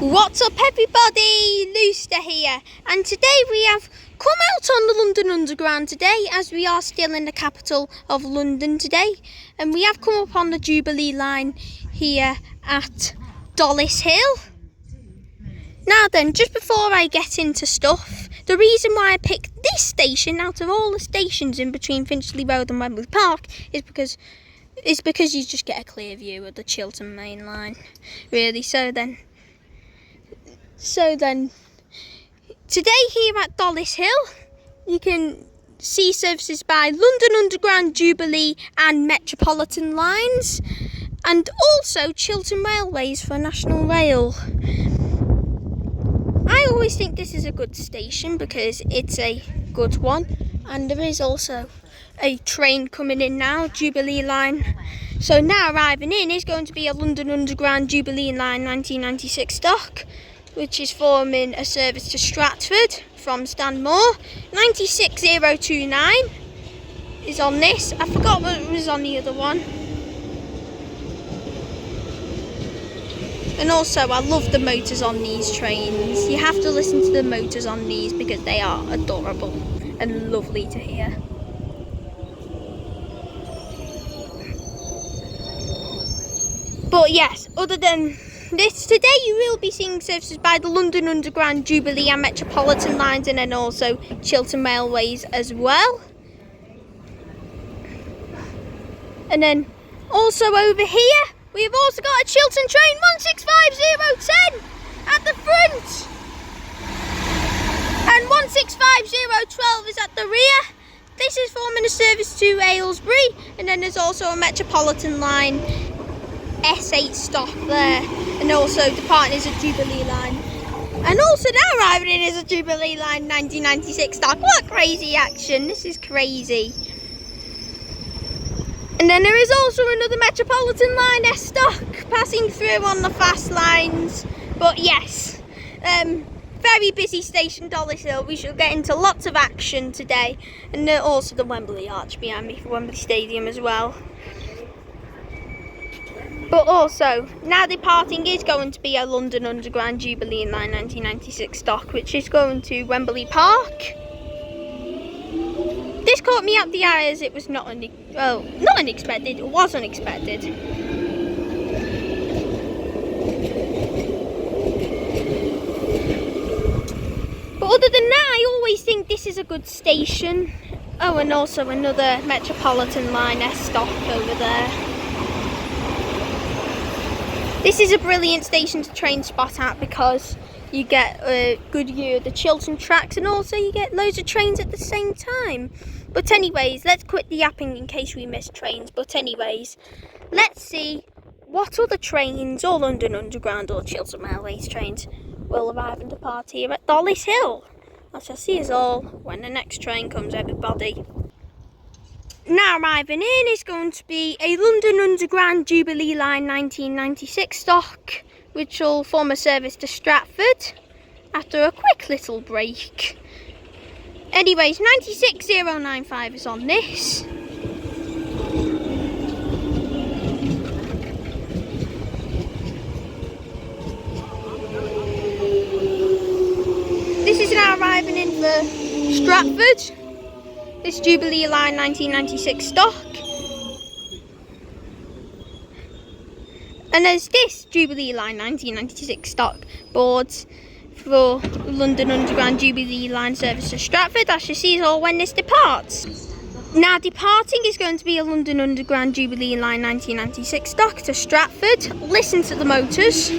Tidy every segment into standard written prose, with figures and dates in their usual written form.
What's up everybody, Luster here, and today we have come out on the London Underground today, as we are still in the capital of London today, and we have come up on the Jubilee Line here at Dollis Hill. Now then, just before I get into stuff, the reason why I picked this station out of all the stations in between Finchley Road and Wembley Park is because you just get a clear view of the Chiltern Mainline, really. So then, today here at Dollis Hill, you can see services by London Underground, Jubilee and Metropolitan lines, and also Chiltern Railways for National Rail. I always think this is a good station because it's a good one, and there is also a train coming in now, Jubilee Line. So now arriving in is going to be a London Underground Jubilee Line 1996 stock, which is forming a service to Stratford from Stanmore. 96029 is on this. I forgot what was on the other one. And also, I love the motors on these trains. You have to listen to the motors on these because they are adorable and lovely to hear. But yes, other than this, today you will be seeing services by the London Underground, Jubilee and Metropolitan lines, and then also Chiltern Railways as well. And then also over here, we have also got a Chiltern Train 165010 at the front. And 165012 is at the rear. This is forming a service to Aylesbury, and then there's also a Metropolitan line S8 stop there, and also departing is a Jubilee Line, and also now arriving in is a Jubilee Line 1996 stock. What crazy action, this is crazy. And then there is also another Metropolitan Line S stock passing through on the fast lines. But yes, very busy station, Dollis Hill. We shall get into lots of action today, and also the Wembley Arch behind me for Wembley Stadium as well. But also, now departing is going to be a London Underground Jubilee Line 1996 stock, which is going to Wembley Park. This caught me out the eye as it was not unexpected, it was unexpected. But other than that, I always think this is a good station. Oh, and also another Metropolitan Line S stop over there. This is a brilliant station to train spot at because you get a good view of the Chiltern tracks, and also you get loads of trains at the same time. But anyways, let's quit the yapping in case we miss trains. But anyways, let's see what other trains, or London Underground or Chiltern Railways trains, will arrive and depart here at Dollis Hill. I shall see us all when the next train comes, everybody. Now arriving in is going to be a London Underground Jubilee Line 1996 stock, which will form a service to Stratford after a quick little break. Anyways, 96095 is on this. This is now arriving in for Stratford. This Jubilee Line 1996 stock. And there's this Jubilee Line 1996 stock boards for London Underground Jubilee Line service to Stratford. I shall see it all when this departs. Now departing is going to be a London Underground Jubilee Line 1996 stock to Stratford. Listen to the motors.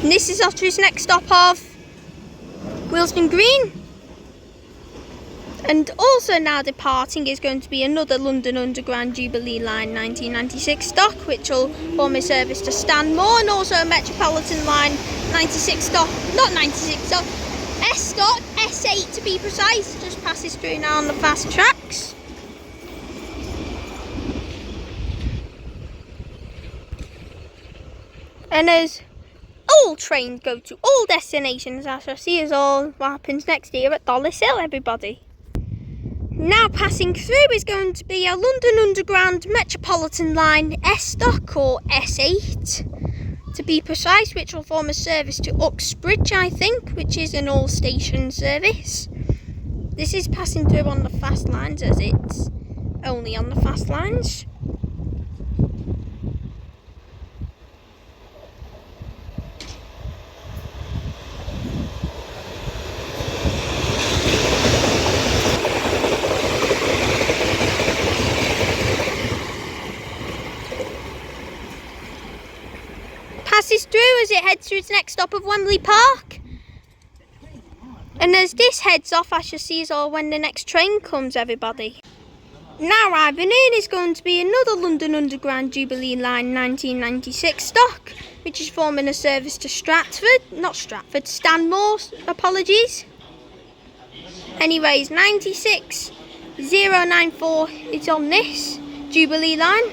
And this is after its next stop of Willesden Green. And also now departing is going to be another London Underground Jubilee Line 1996 stock, which will form a service to Stanmore, and also a Metropolitan Line 96 stock, not 96 stock, S stock, S8 to be precise, just passes through now on the fast tracks. And as all trains go to all destinations, I shall see us all what happens next year at Dollis Hill, everybody. Now passing through is going to be a London Underground Metropolitan Line S stock, or S8 to be precise, which will form a service to Uxbridge, I think, which is an all station service. This is passing through on the fast lines, as it's only on the fast lines. Passes through as it heads to its next stop of Wembley Park. And as this heads off, I shall see us all when the next train comes, everybody. Now arriving in is going to be another London Underground Jubilee Line 1996 stock, which is forming a service to Stanmore, apologies. Anyways, 96094 is on this Jubilee Line.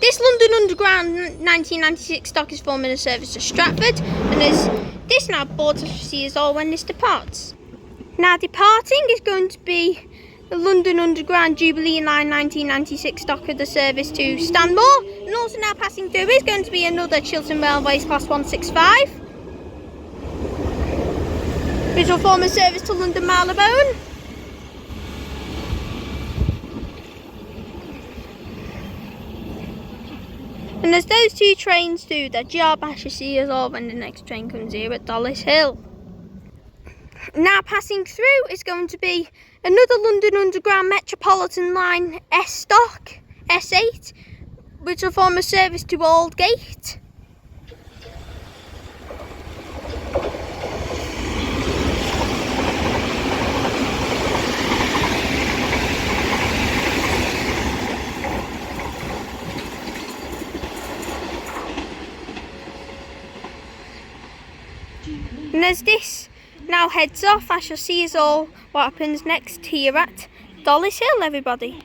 This London Underground 1996 stock is forming a service to Stratford, and as this now boards, I shall see us all when this departs. Now departing is going to be the London Underground Jubilee Line 1996 stock of the service to Stanmore, and also now passing through is going to be another Chiltern Railways Class 165, which will form a service to London Marylebone. And as those two trains do their job, I shall see us all when the next train comes here at Dollis Hill. Now passing through is going to be another London Underground Metropolitan Line S stock, S8, which will form a service to Aldgate. And as this now heads off, I shall see us all what happens next here at Dollis Hill, everybody.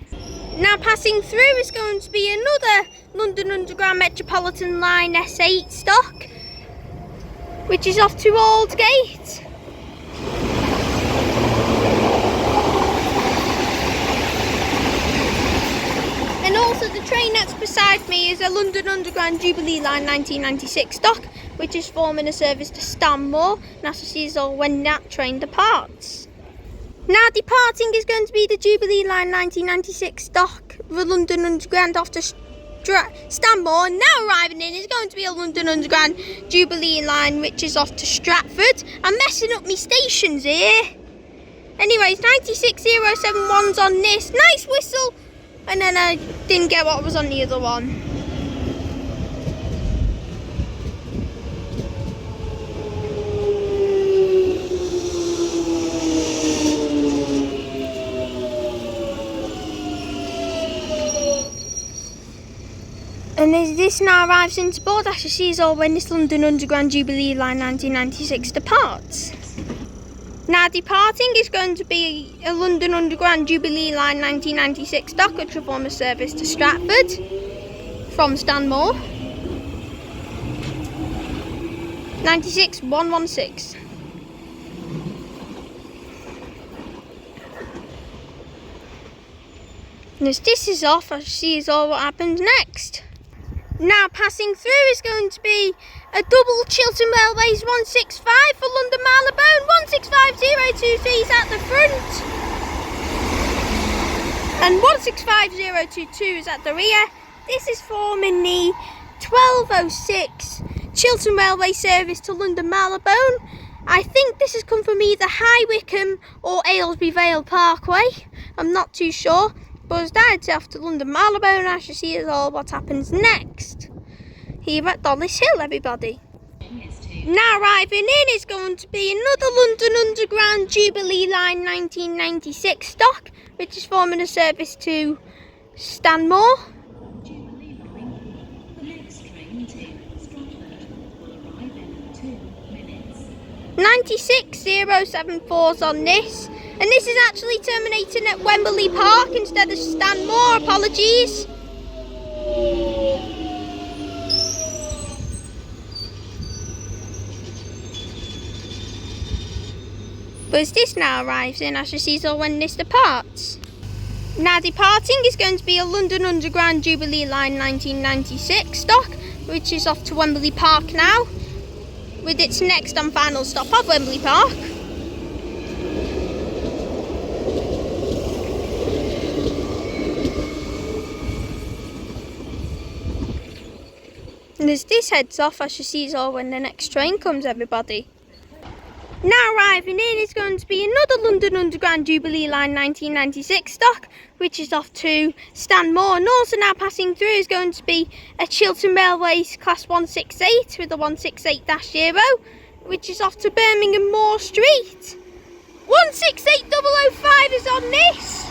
Now passing through is going to be another London Underground Metropolitan Line S8 stock, which is off to Aldgate. And also the train that's beside me is a London Underground Jubilee Line 1996 stock, which is forming a service to Stanmore, and I shall see us all when that train departs. Now departing is going to be the Jubilee Line 1996 stock, the London Underground off to Stanmore, and now arriving in is going to be a London Underground Jubilee Line, which is off to Stratford. I'm messing up my stations here. Anyways, 96071's on this, nice whistle, and then I didn't get what was on the other one. And as this now arrives into board, I shall see us all when this London Underground Jubilee Line 1996 departs. Now departing is going to be a London Underground Jubilee Line 1996 stock, which will form a service to Stratford from Stanmore. 96116. And as this is off, I shall see us all what happens next. Now passing through is going to be a double Chiltern Railways 165 for London Marylebone. 165023 is at the front, and 165022 is at the rear. This is forming the 1206 Chiltern Railway service to London Marylebone. I think this has come from either High Wycombe or Aylesbury Vale Parkway. I'm not too sure. But as that heads off to London Marylebone, I shall see us all what happens next here at Dollis Hill, everybody. Now arriving in is going to be another London Underground Jubilee Line 1996 stock, which is forming a service to Stanmore. 96074's on this, And this is actually terminating at Wembley Park instead of Stanmore. Apologies. But as this now arrives in, as you see, so when this departs. Now departing is going to be a London Underground Jubilee Line 1996 stock, which is off to Wembley Park now, with its next and final stop of Wembley Park. And as this heads off, as you see, is all when the next train comes, everybody. Now arriving in is going to be another London Underground Jubilee Line 1996 stock, which is off to Stanmore, and also now passing through is going to be a Chiltern Railways Class 168 with a 168-0, which is off to Birmingham Moor Street. 168005 is on this.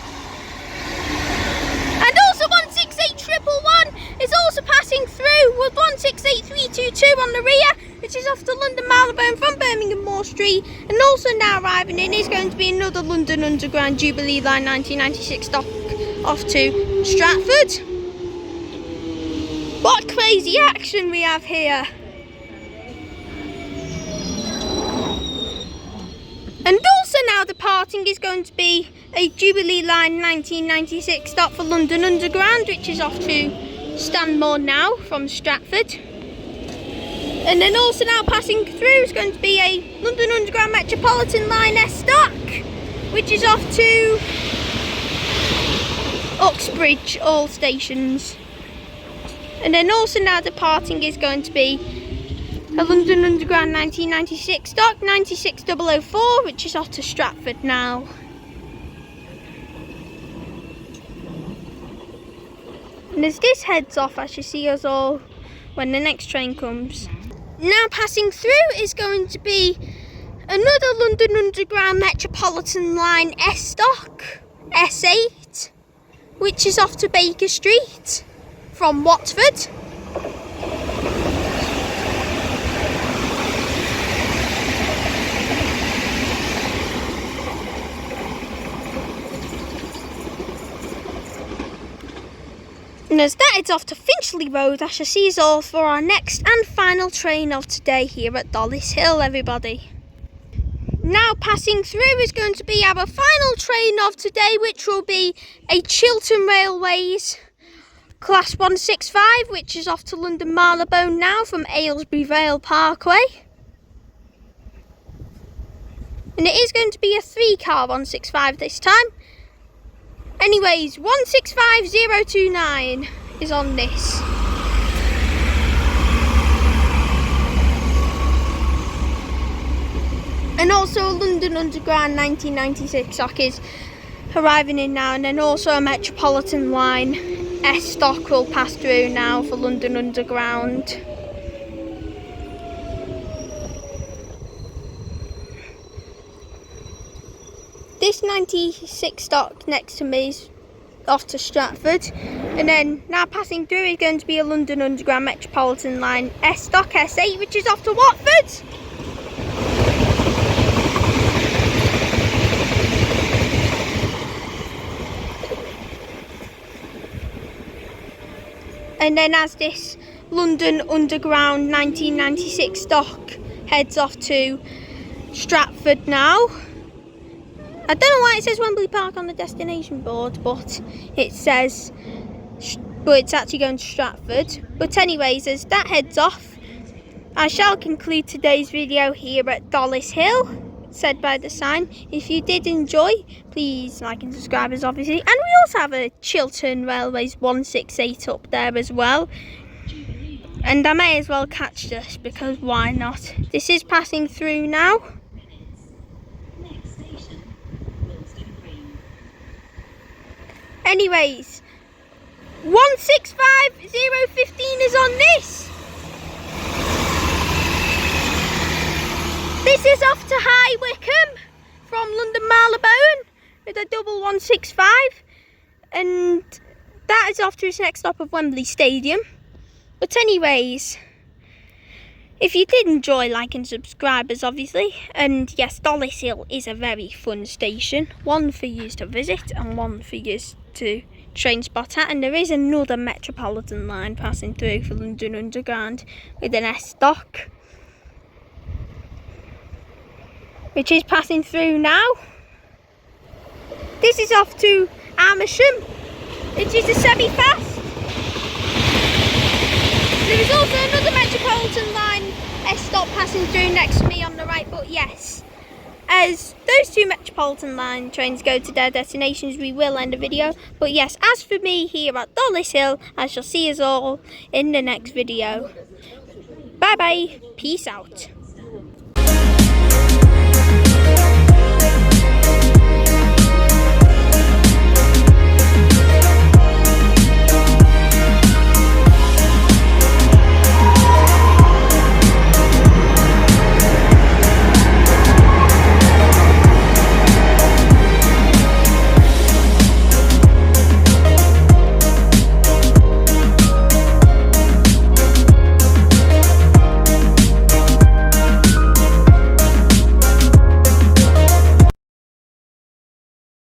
And also 168111 is also passing through with 168322 on the rear, which is off to London Marylebone from Birmingham Moor Street. And also now arriving in is going to be another London Underground Jubilee Line 1996 stop off to Stratford. What crazy action we have here. And also now departing is going to be a Jubilee Line 1996 stop for London Underground, which is off to Stanmore now from Stratford. And then also now passing through is going to be a London Underground Metropolitan Line S stock, which is off to Uxbridge, all stations. And then also now departing is going to be a London Underground 1996 stock, 96004, which is off to Stratford now. And as this heads off, as you see us all when the next train comes. Now passing through is going to be another London Underground Metropolitan Line S stock, S8, which is off to Baker Street from Watford. And as that heads off to Finchley Road, I shall see us all for our next and final train of today here at Dollis Hill, everybody. Now passing through is going to be our final train of today, which will be a Chiltern Railways Class 165, which is off to London Marylebone now from Aylesbury Vale Parkway. And it is going to be a 3-car 165 this time. Anyways, 165029 is on this. And also a London Underground 1996 stock is arriving in now, and then also a Metropolitan Line S stock will pass through now for London Underground. This 96 stock next to me is off to Stratford, and then now passing through is going to be a London Underground Metropolitan Line S stock S8, which is off to Watford. And then as this London Underground 1996 stock heads off to Stratford now. I don't know why it says Wembley Park on the destination board, but it's actually going to Stratford. But anyways, as that heads off, I shall conclude today's video here at Dollis Hill, said by the sign. If you did enjoy, please like and subscribe as obviously. And we also have a Chiltern Railways 168 up there as well. And I may as well catch this, because why not? This is passing through now. Anyways, 165015 is on this. This is off to High Wycombe from London Marylebone with a double 165, and that is off to its next stop of Wembley Stadium. But anyways, If you did enjoy, like and subscribe us obviously. And yes, Dollis Hill is a very fun station. One for you to visit and one for you to train spot at. And there is another Metropolitan line passing through for London Underground with an S dock, which is passing through now. This is off to Amersham, which is a semi-fast. There is also another Metropolitan line stop passing through next to me on the right, but yes, as those two Metropolitan line trains go to their destinations, we will end the video. But yes, as for me here at Dollis Hill, I shall see us all in the next video. Bye bye, peace out.